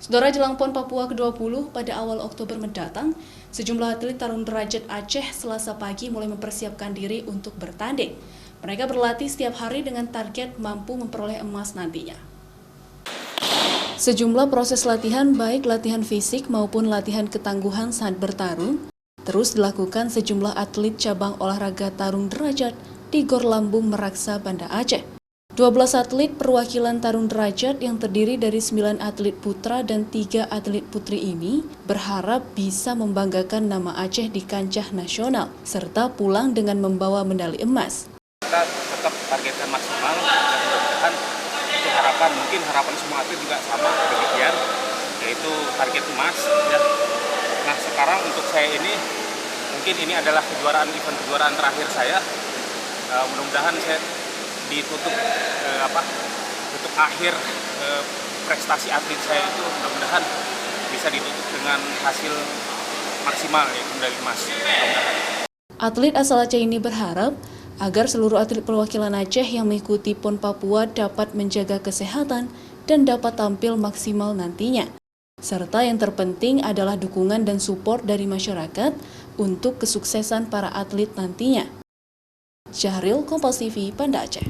Saudara, jelang PON Papua ke-20 pada awal Oktober mendatang, sejumlah atlet tarung derajat Aceh Selasa pagi mulai mempersiapkan diri untuk bertanding. Mereka berlatih setiap hari dengan target mampu memperoleh emas nantinya. Sejumlah proses latihan, baik latihan fisik maupun latihan ketangguhan saat bertarung, terus dilakukan sejumlah atlet cabang olahraga tarung derajat di Gor Lambung Meraksa, Banda Aceh. 12 atlet perwakilan tarung derajat yang terdiri dari 9 atlet putra dan 3 atlet putri ini berharap bisa membanggakan nama Aceh di kancah nasional, serta pulang dengan membawa medali emas. Kita tetap targetkan maksimal dan mudah-mudahan untuk harapan semua atlet juga sama demikian, yaitu target emas. Ya. Nah sekarang untuk saya ini, mungkin ini adalah kejuaraan terakhir saya. Mudah-mudahan saya ditutup tutup akhir prestasi atlet saya itu mudah-mudahan bisa ditutup dengan hasil maksimal, yaitu medali emas. Atlet asal Aceh ini berharap agar seluruh atlet perwakilan Aceh yang mengikuti PON Papua dapat menjaga kesehatan dan dapat tampil maksimal nantinya. Serta yang terpenting adalah dukungan dan support dari masyarakat untuk kesuksesan para atlet nantinya. Syahril, Kompas TV, Banda Aceh.